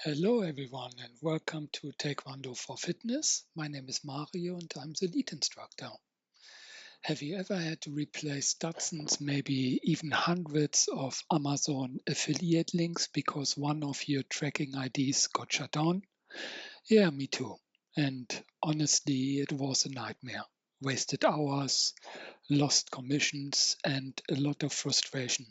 Hello everyone and welcome to Taekwondo for Fitness. My name is Mario and I'm the lead instructor. Have you ever had to replace dozens, maybe even hundreds of Amazon affiliate links because one of your tracking IDs got shut down? Yeah, me too. And honestly, it was a nightmare. Wasted hours, lost commissions, and a lot of frustration.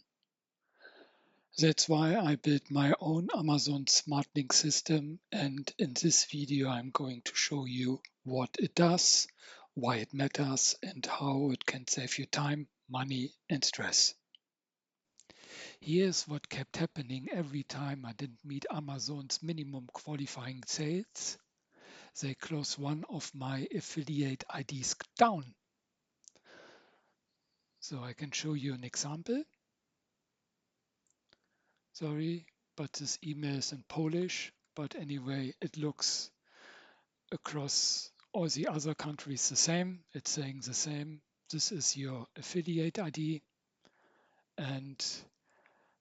That's why I built my own Amazon Smart Link system, and in this video I'm going to show you what it does, why it matters, and how it can save you time, money, and stress. Here's what kept happening every time I didn't meet Amazon's minimum qualifying sales. They closed one of my affiliate IDs down. So I can show you an example. Sorry, but this email is in Polish. But anyway, it looks across all the other countries the same. It's saying the same. This is your affiliate ID. And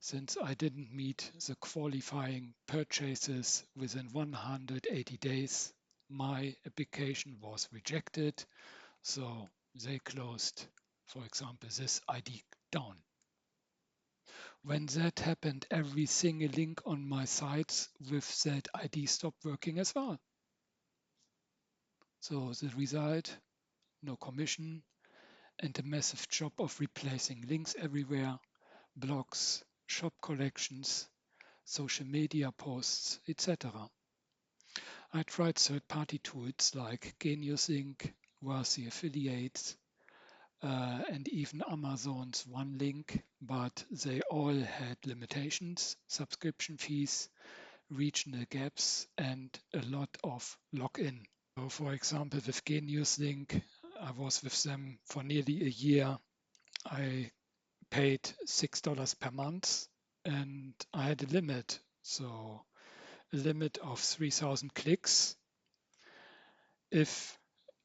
since I didn't meet the qualifying purchases within 180 days, my application was rejected. So they closed, for example, this ID down. When that happened, every single link on my sites with that ID stopped working as well. So the result, no commission, and a massive job of replacing links everywhere, blogs, shop collections, social media posts, etc. I tried third-party tools like GeniusLink, Worthy Affiliates, and even Amazon's OneLink, but they all had limitations, subscription fees, regional gaps, and a lot of login. So for example, with GeniusLink, I was with them for nearly a year. I paid $6 per month and I had a limit. So a limit of 3,000 clicks. If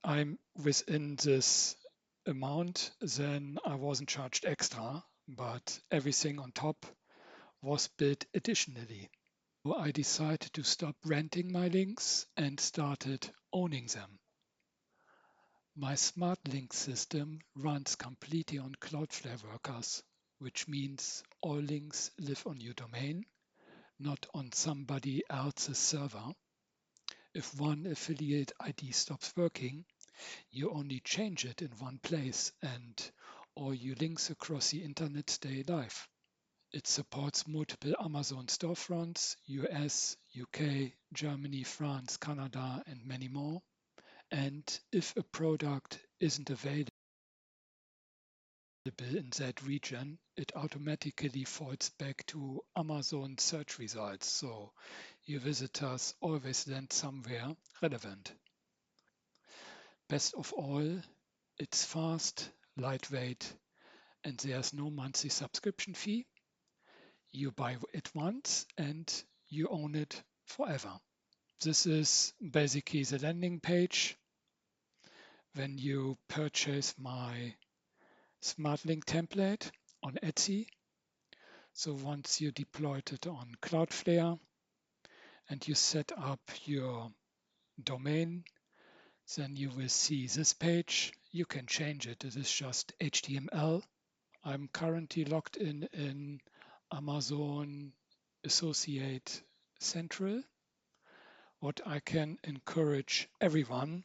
I'm within this amount, then I wasn't charged extra, but everything on top was billed additionally. So I decided to stop renting my links and started owning them. My Smart Link system runs completely on Cloudflare Workers, which means all links live on your domain, not on somebody else's server. If one affiliate ID stops working, you only change it in one place and all your links across the internet stay live. It supports multiple Amazon storefronts, US, UK, Germany, France, Canada, and many more. And if a product isn't available in that region, it automatically falls back to Amazon search results. So your visitors always land somewhere relevant. Best of all, it's fast, lightweight, and there's no monthly subscription fee. You buy it once and you own it forever. This is basically the landing page when you purchase my SmartLink template on Etsy. So once you deployed it on Cloudflare and you set up your domain, then you will see this page. You can change it. It is just HTML. I'm currently logged in Amazon Associate Central. What I can encourage everyone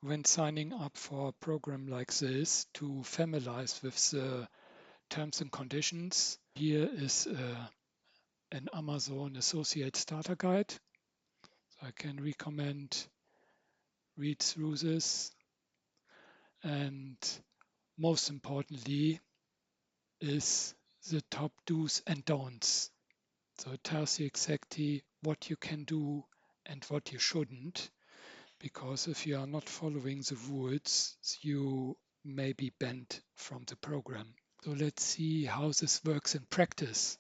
when signing up for a program like this to familiarize with the terms and conditions. Here is an Amazon Associate Starter Guide. So I can recommend read through this. And most importantly is the top do's and don'ts. So it tells you exactly what you can do and what you shouldn't, because if you are not following the rules, you may be banned from the program. So let's see how this works in practice.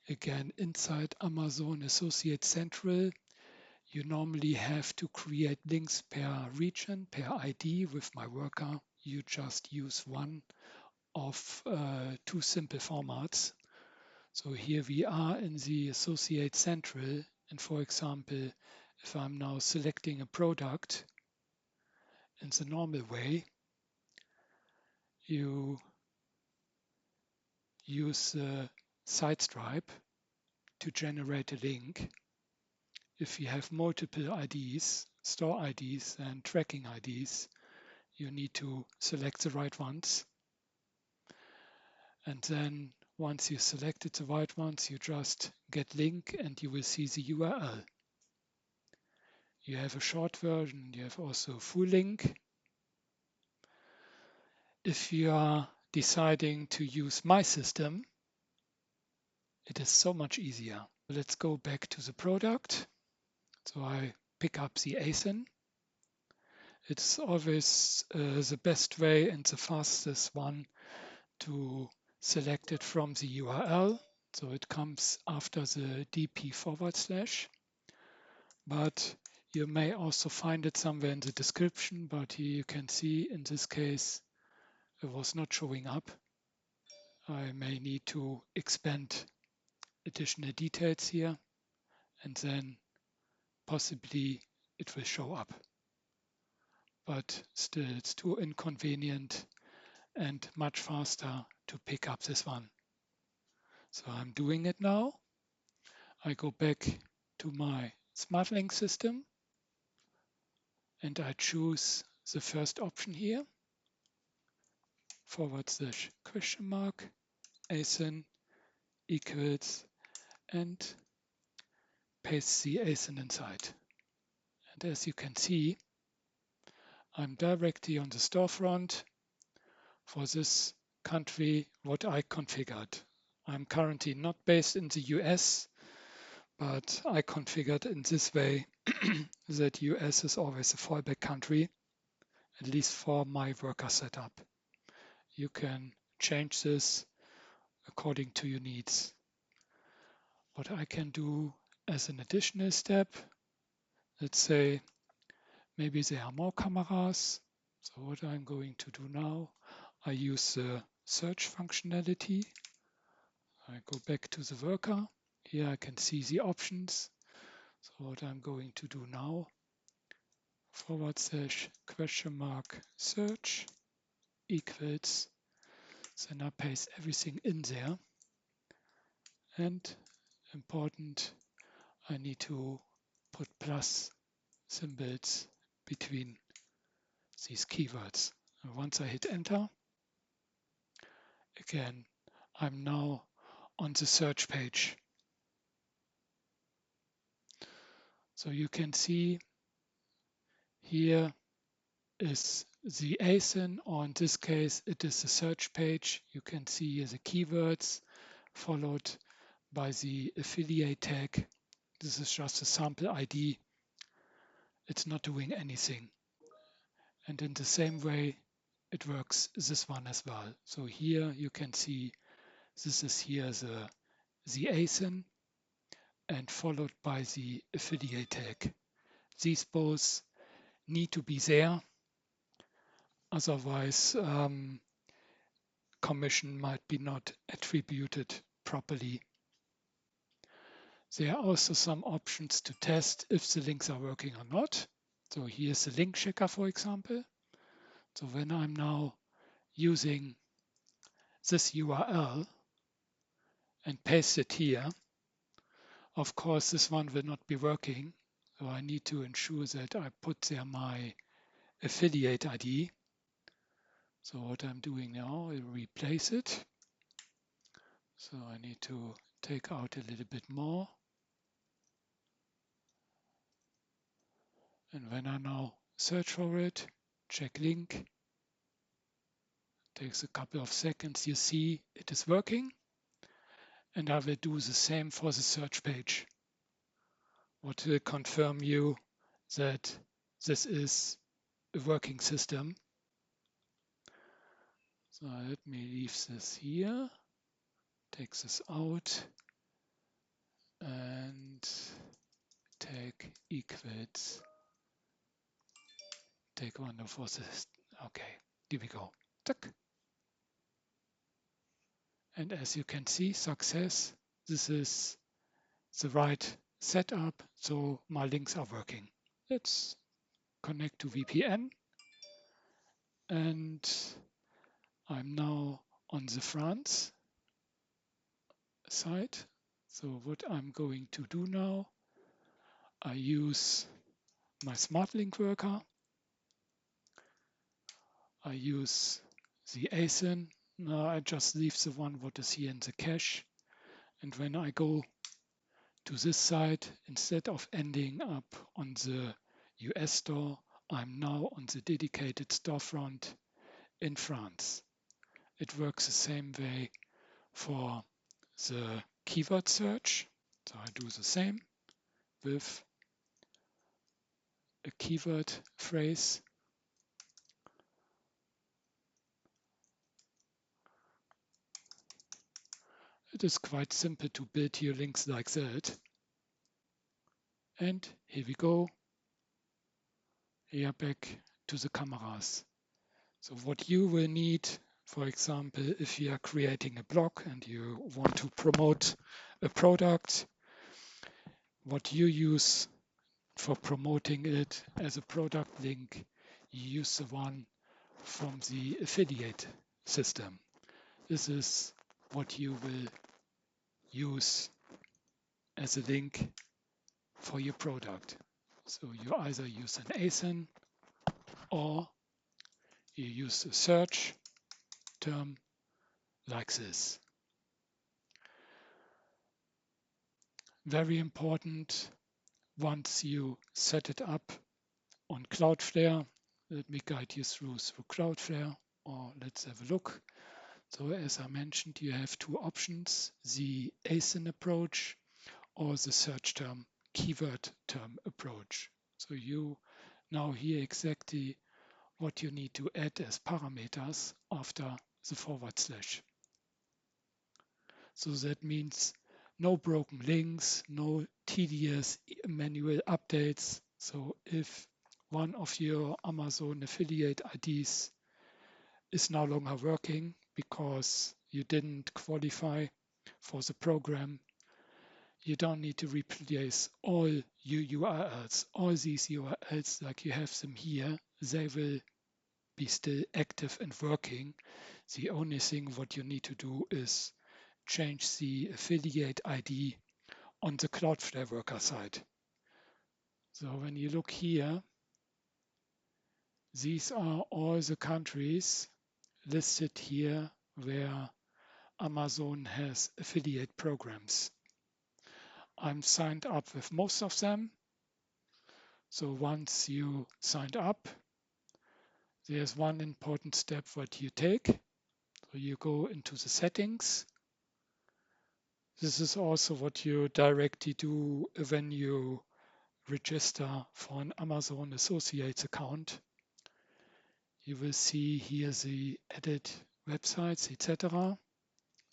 Again, inside Amazon Associate Central, you normally have to create links per region, per ID. With my worker, you just use one of two simple formats. So here we are in the Associate Central, and for example, if I'm now selecting a product in the normal way, you use the site stripe to generate a link. If you have multiple IDs, store IDs and tracking IDs, you need to select the right ones. And then once you selected the right ones, you just get link and you will see the URL. You have a short version, you have also a full link. If you are deciding to use my system, it is so much easier. Let's go back to the product. So I pick up the ASIN. It's always the best way and the fastest one to select it from the URL. So it comes after the dp/, but you may also find it somewhere in the description, but here you can see in this case it was not showing up. I may need to expand additional details here, and then possibly it will show up. But still, it's too inconvenient and much faster to pick up this one. So I'm doing it now. I go back to my SmartLink system and I choose the first option here, / ASIN equals, and paste the ASIN inside. And as you can see, I'm directly on the storefront for this country what I configured. I'm currently not based in the US, but I configured in this way that US is always a fallback country, at least for my worker setup. You can change this according to your needs. What I can do as an additional step, let's say maybe there are more cameras. So what I'm going to do now, I use the search functionality. I go back to the worker. Here I can see the options. So what I'm going to do now, / search equals, then I paste everything in there. And important, I need to put plus symbols between these keywords. And once I hit enter, again, I'm now on the search page. So you can see here is the ASIN, or in this case, it is the search page. You can see here the keywords followed by the affiliate tag. This is just a sample ID. It's not doing anything. And in the same way, it works this one as well. So here you can see this is here the ASIN and followed by the affiliate tag. These both need to be there. Otherwise, commission might be not attributed properly. There are also some options to test if the links are working or not. So here's the link checker, for example. So when I'm now using this URL and paste it here, of course, this one will not be working. So I need to ensure that I put there my affiliate ID. So what I'm doing now, I replace it. So I need to take out a little bit more. And when I now search for it, check link, takes a couple of seconds, you see it is working. And I will do the same for the search page. What will confirm you that this is a working system. So let me leave this here, take this out, and take equals, take one of this. Okay, here we go. And as you can see, success. this is the right setup, so my links are working. Let's connect to VPN, and I'm now on the France side. So what I'm going to do now, I use my smart link worker. I use the ASIN. Now I just leave the one what is here in the cache. And when I go to this side, instead of ending up on the US store, I'm now on the dedicated storefront in France. It works the same way for the keyword search. So I do the same with a keyword phrase. It is quite simple to build your links like that. And here we go. Here back to the cameras. So what you will need, for example, if you are creating a blog and you want to promote a product, what you use for promoting it as a product link, you use the one from the affiliate system. This is what you will use as a link for your product. So you either use an ASIN or you use a search term like this. Very important, once you set it up on Cloudflare, let me guide you through Cloudflare, or let's have a look. So as I mentioned, you have two options, the ASIN approach or the search term, keyword term approach. So you now hear exactly what you need to add as parameters after the forward slash. So that means no broken links, no tedious manual updates. So if one of your Amazon affiliate IDs is no longer working because you didn't qualify for the program, you don't need to replace all your URLs. All these URLs, like you have them here, they will be still active and working. The only thing what you need to do is change the affiliate ID on the Cloudflare worker side. So when you look here, these are all the countries listed here where Amazon has affiliate programs. I'm signed up with most of them. So once you signed up, there's one important step what you take. So you go into the settings. This is also what you directly do when you register for an Amazon Associates account. You will see here the edit websites, etc.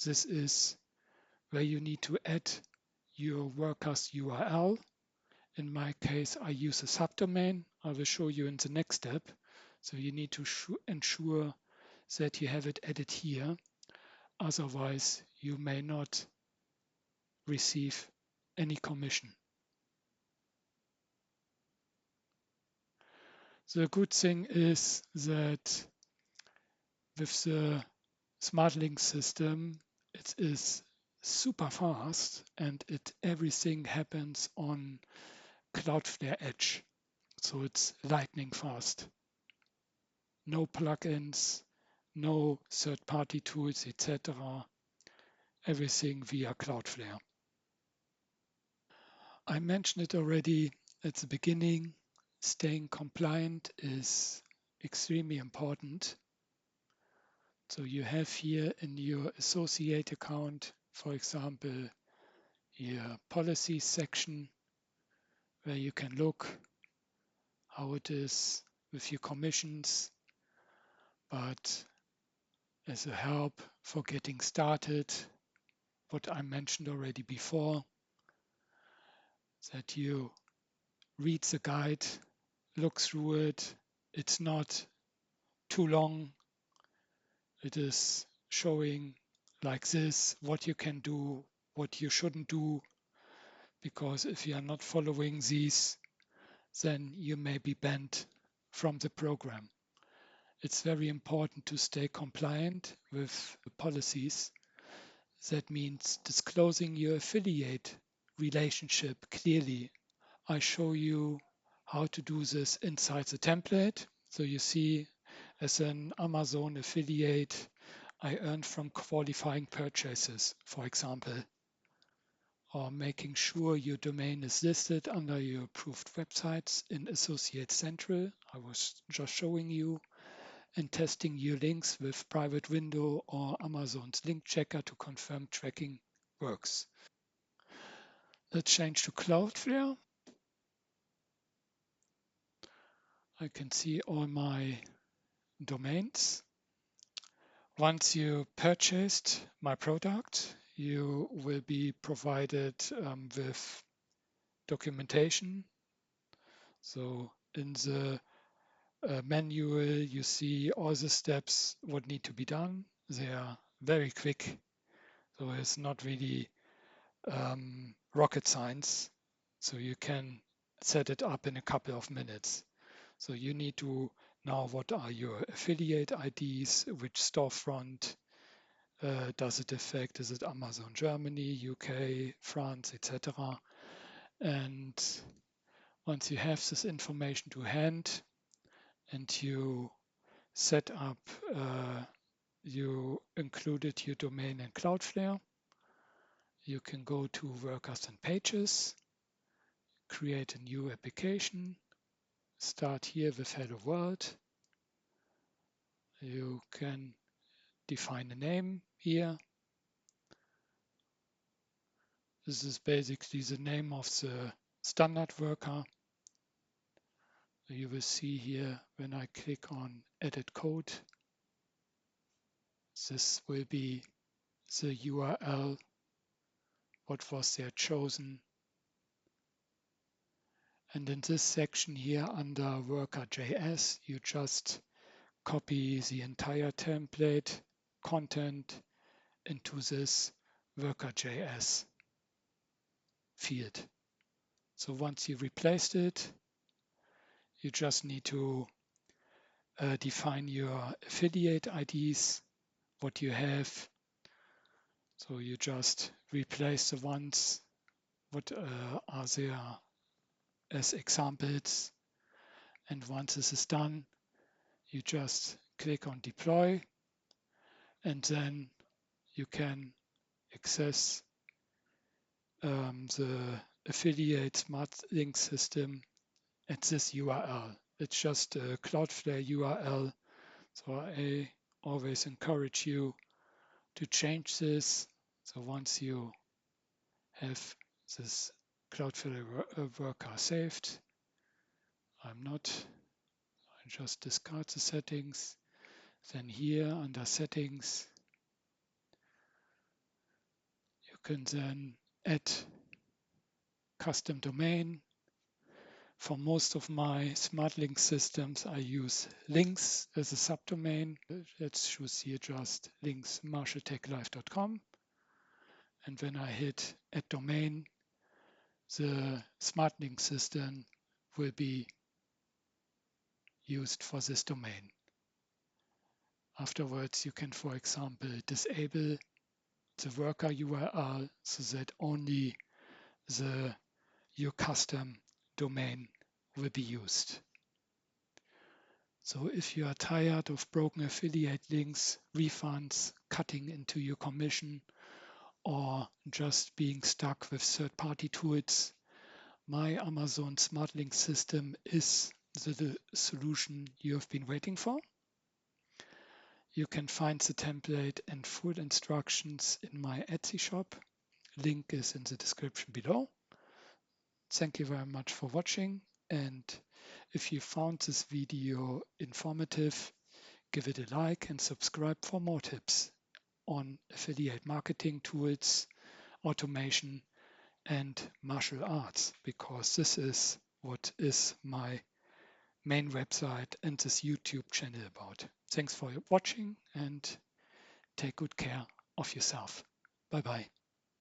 This is where you need to add your worker's URL. In my case, I use a subdomain. I will show you in the next step. So you need to ensure that you have it added here. Otherwise, you may not receive any commission. The good thing is that with the Smart Link system, it is super fast and everything happens on Cloudflare Edge. So it's lightning fast. No plugins, no third-party tools, etc. Everything via Cloudflare. I mentioned it already at the beginning. Staying compliant is extremely important. So you have here in your associate account, for example, your policy section where you can look how it is with your commissions. But as a help for getting started, what I mentioned already before, that you read the guide, look through it. It's not too long. It is showing like this what you can do, what you shouldn't do, because if you are not following these, then you may be banned from the program. It's very important to stay compliant with the policies. That means disclosing your affiliate relationship clearly. I show you how to do this inside the template. So you see, as an Amazon affiliate, I earn from qualifying purchases, for example, or making sure your domain is listed under your approved websites in Associate Central. I was just showing you, and testing your links with private window or Amazon's link checker to confirm tracking works. Let's change to Cloudflare. I can see all my domains. Once you purchased my product, you will be provided with documentation. So in the manual, you see all the steps what need to be done. They are very quick, so it's not really rocket science. So you can set it up in a couple of minutes. So you need to know what are your affiliate IDs, which storefront does it affect? Is it Amazon Germany, UK, France, etc.? And once you have this information to hand and you set up, you included your domain in Cloudflare, you can go to Workers and Pages, create a new application, start here with Hello World. You can define a name here. This is basically the name of the standard worker. You will see here when I click on Edit Code, this will be the URL, what was there chosen. And in this section here under worker.js, you just copy the entire template content into this worker.js field. So once you replaced it, you just need to define your affiliate IDs, what you have. So you just replace the ones what are there as examples. And once this is done, you just click on deploy, and then you can access the affiliate smart link system at this URL. It's just a Cloudflare URL. So I always encourage you to change this. So once you have this Cloudflare worker saved, I'm not, I just discard the settings. Then here under settings, you can then add custom domain. For most of my smart link systems, I use links as a subdomain. Let's choose here just links marshalltechlive.com. And when I hit add domain, the smart link system will be used for this domain. Afterwards, you can, for example, disable the worker URL so that only your custom domain will be used. So if you are tired of broken affiliate links, refunds, cutting into your commission, or just being stuck with third-party tools, my Amazon Smart Link system is the solution you have been waiting for. You can find the template and full instructions in my Etsy shop. Link is in the description below. Thank you very much for watching, and if you found this video informative, give it a like and subscribe for more tips on affiliate marketing tools, automation, and martial arts, because this is what is my main website and this YouTube channel about. Thanks for watching and take good care of yourself. Bye bye.